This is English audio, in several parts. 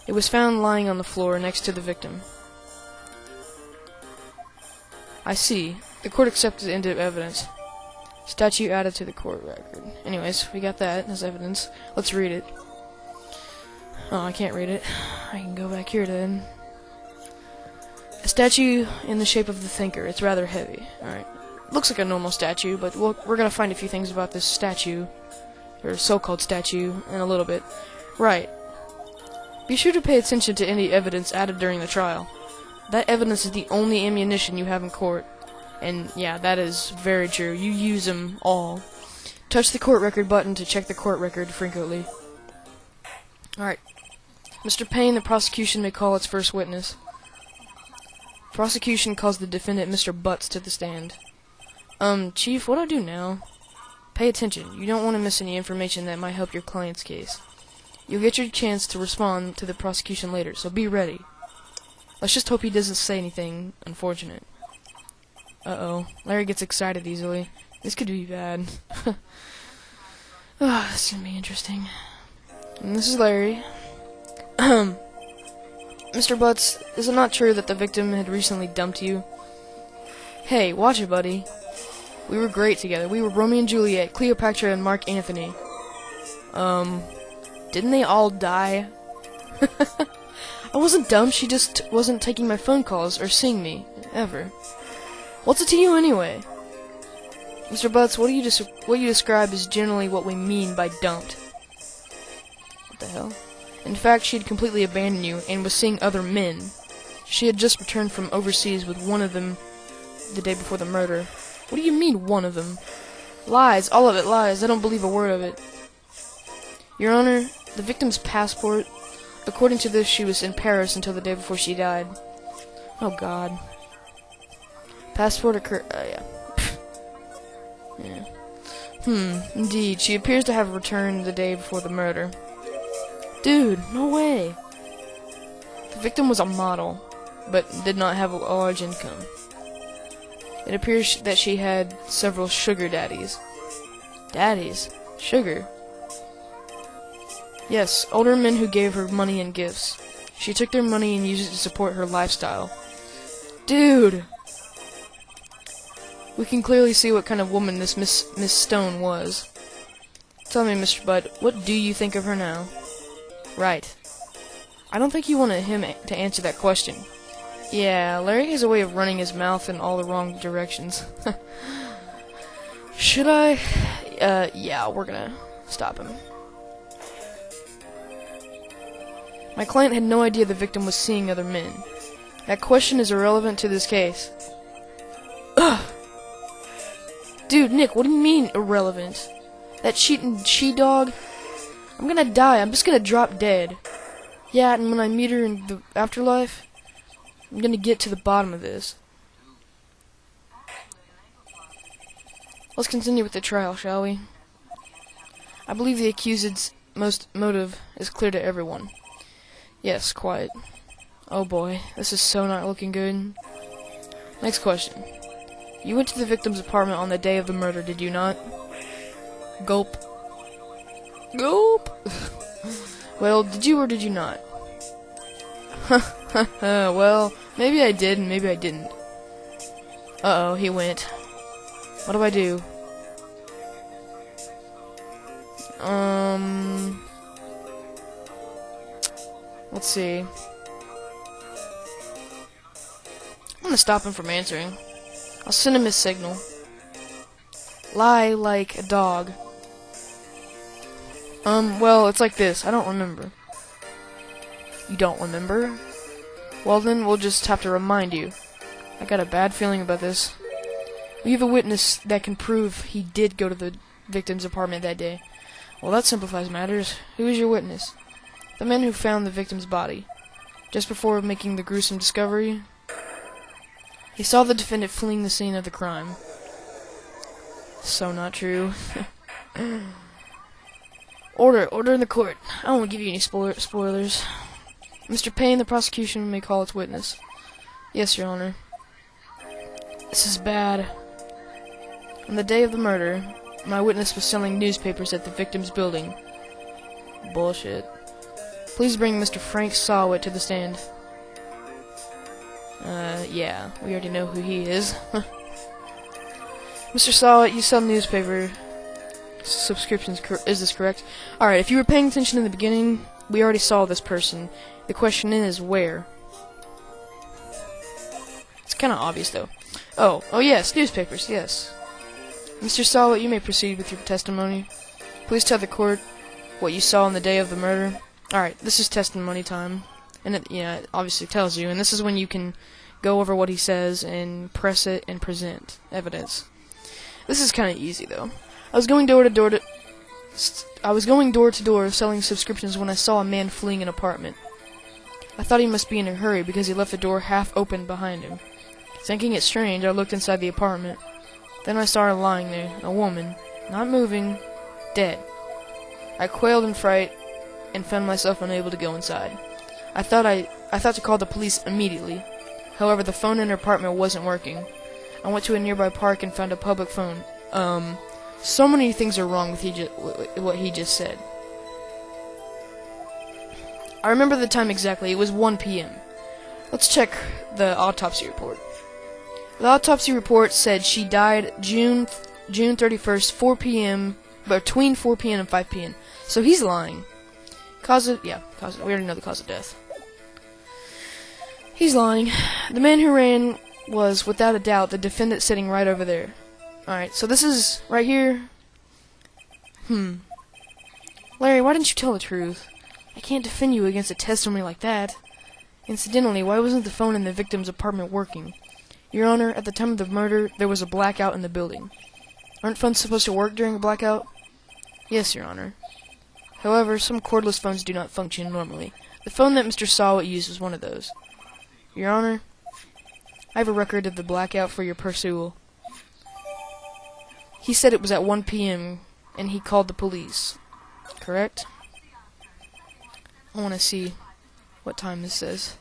It was found lying on the floor next to the victim. I see. The court accepted into evidence. Statue added to the court record. Anyways, we got that as evidence. Let's read it. Oh, I can't read it. I can go back here then. A statue in the shape of the thinker. It's rather heavy. Alright. Looks like a normal statue, but we're gonna find a few things about this statue, or so-called statue, in a little bit. Right. Be sure to pay attention to any evidence added during the trial. That evidence is the only ammunition you have in court. And yeah, that is very true. You use them all. Touch the court record button to check the court record frequently. Alright. Mr. Payne, the prosecution may call its first witness. Prosecution calls the defendant Mr. Butts to the stand. Chief, what do I do now? Pay attention. You don't want to miss any information that might help your client's case. You'll get your chance to respond to the prosecution later, so be ready. Let's just hope he doesn't say anything unfortunate. Uh-oh. Larry gets excited easily. This could be bad. Oh, this is gonna be interesting. And this is Larry. Mr. Butts, is it not true that the victim had recently dumped you? Hey, watch it, buddy. We were great together. We were Romeo and Juliet, Cleopatra, and Mark Antony. Didn't they all die? I wasn't dumb, she just wasn't taking my phone calls or seeing me, ever. What's it to you anyway? Mr. Butts, what you describe is generally what we mean by dumped. What the hell? In fact, she had completely abandoned you and was seeing other men. She had just returned from overseas with one of them the day before the murder. What do you mean, one of them? Lies, all of it lies. I don't believe a word of it. Your Honor, the victim's passport, according to this, she was in Paris until the day before she died. Oh, God. Passport occurred, yeah. Yeah. Indeed, she appears to have returned the day before the murder. Dude, no way. The victim was a model, but did not have a large income. It appears that she had several sugar daddies. Daddies? Sugar? Yes, older men who gave her money and gifts. She took their money and used it to support her lifestyle. Dude! We can clearly see what kind of woman this Miss Stone was. Tell me, Mr. Budd, what do you think of her now? Right. I don't think you wanted him to answer that question. Yeah, Larry has a way of running his mouth in all the wrong directions. Should I? Yeah, we're gonna stop him. My client had no idea the victim was seeing other men. That question is irrelevant to this case. Ugh! Dude, Nick, what do you mean, irrelevant? That cheating she-dog? I'm gonna die. I'm just gonna drop dead. Yeah, and when I meet her in the afterlife, I'm gonna get to the bottom of this. Let's continue with the trial, shall we? I believe the accused's motive is clear to everyone. Yes, quite. Oh boy, this is so not looking good. Next question. You went to the victim's apartment on the day of the murder, did you not? Gulp. Gulp! Well, did you or did you not? Well, maybe I did and maybe I didn't. Uh-oh, he went. What do I do? Let's see. I'm gonna stop him from answering. I'll send him his signal. Lie like a dog. Well, it's like this. I don't remember. You don't remember? Well, then we'll just have to remind you. I got a bad feeling about this. We have a witness that can prove he did go to the victim's apartment that day. Well, that simplifies matters. Who is your witness? The man who found the victim's body. Just before making the gruesome discovery, he saw the defendant fleeing the scene of the crime. So not true. Order in the court. I won't give you any spoilers. Mr. Payne, the prosecution may call its witness. Yes, Your Honor. This is bad. On the day of the murder, my witness was selling newspapers at the victim's building. Bullshit. Please bring Mr. Frank Sawit to the stand. Yeah, we already know who he is. Mr. Sawit, you sell newspaper subscriptions, is this correct? Alright, if you were paying attention in the beginning, we already saw this person. The question is, where? It's kinda obvious, though. Oh yes, newspapers, yes. Mr. Sawit, you may proceed with your testimony. Please tell the court what you saw on the day of the murder. Alright, this is testimony time. And it obviously tells you, and this is when you can go over what he says and press it and present evidence. This is kinda easy, though. I was going door to door selling subscriptions when I saw a man fleeing an apartment. I thought he must be in a hurry because he left the door half open behind him. Thinking it strange, I looked inside the apartment. Then I saw her lying there, a woman, not moving, dead. I quailed in fright and found myself unable to go inside. I thought to call the police immediately. However, the phone in her apartment wasn't working. I went to a nearby park and found a public phone. So many things are wrong with what he just said. I remember the time exactly. It was 1 p.m. Let's check the autopsy report. The autopsy report said she died June 31st, 4 p.m., between 4 p.m. and 5 p.m. So he's lying. We already know the cause of death. He's lying. The man who ran was, without a doubt, the defendant sitting right over there. Alright, so this is right here. Larry, why didn't you tell the truth? I can't defend you against a testimony like that. Incidentally, why wasn't the phone in the victim's apartment working? Your Honor, at the time of the murder, there was a blackout in the building. Aren't phones supposed to work during a blackout? Yes, Your Honor. However, some cordless phones do not function normally. The phone that Mr. Sawit used was one of those. Your Honor, I have a record of the blackout for your pursual. He said it was at 1 p.m., and he called the police. Correct? I want to see what time this says.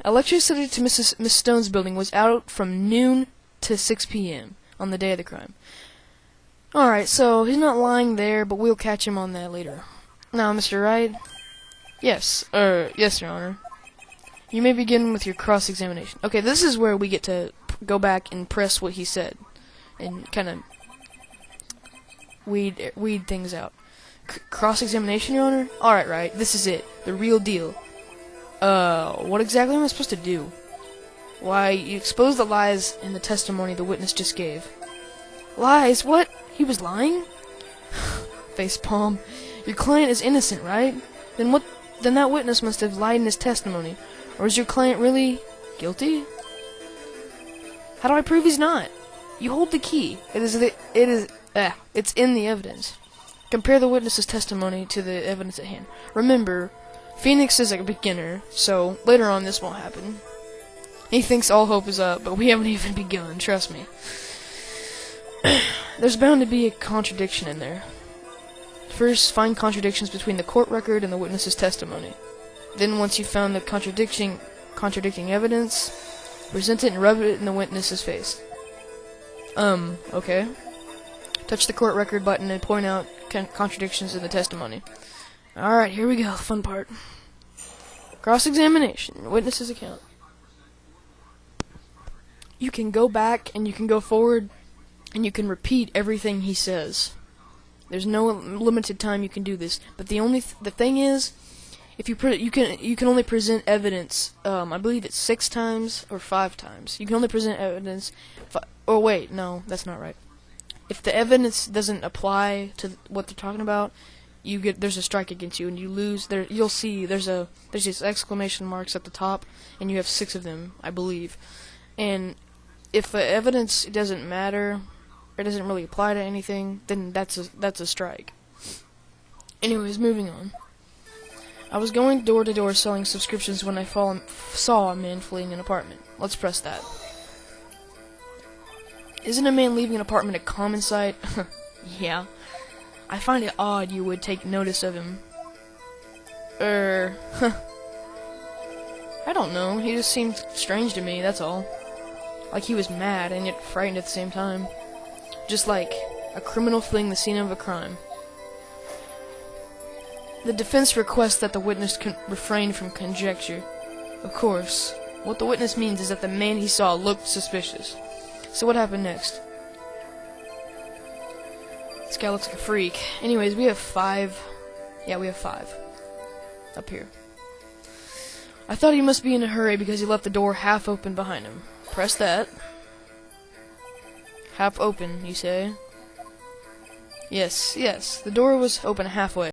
Electricity to Miss Stone's building was out from noon to 6 p.m. on the day of the crime. Alright, so he's not lying there, but we'll catch him on that later. Now, Mr. Wright? Yes, yes, Your Honor. You may begin with your cross-examination. Okay, this is where we get to go back and press what he said. And kind of weed things out. Cross-examination, Your Honor? Alright, right, this is it. The real deal. What exactly am I supposed to do? Why, you expose the lies in the testimony the witness just gave. Lies? What? He was lying? Facepalm. Your client is innocent, right? Then that witness must have lied in his testimony. Or is your client really guilty? How do I prove he's not? You hold the key. It's in the evidence. Compare the witness's testimony to the evidence at hand. Remember, Phoenix is a beginner, so later on this won't happen. He thinks all hope is up, but we haven't even begun, trust me. There's bound to be a contradiction in there. First, find contradictions between the court record and the witness's testimony. Then, once you've found the contradicting evidence, present it and rub it in the witness's face. Okay. Touch the court record button and point out contradictions in the testimony. Alright, here we go, the fun part. Cross-examination, witness's account. You can go back and you can go forward and you can repeat everything he says. There's no limited time you can do this, but the thing is, if you can only present evidence. I believe it's 6 times or 5 times. You can only present evidence. Oh wait, no, that's not right. If the evidence doesn't apply to what they're talking about, there's a strike against you and you lose. You'll see there's these exclamation marks at the top, and you have 6 of them, I believe. And if the evidence doesn't matter, or doesn't really apply to anything, then that's a strike. Anyways, moving on. I was going door to door selling subscriptions when I saw a man fleeing an apartment. Let's press that. Isn't a man leaving an apartment a common sight? Yeah. I find it odd you would take notice of him. I don't know. He just seemed strange to me, that's all. Like he was mad and yet frightened at the same time. Just like a criminal fleeing the scene of a crime. The defense requests that the witness refrain from conjecture. Of course, what the witness means is that the man he saw looked suspicious. So what happened next? This guy looks like a freak. Anyways, we have 5. Yeah, we have 5. Up here. I thought he must be in a hurry because he left the door half open behind him. Press that. Half open, you say? Yes, the door was open halfway.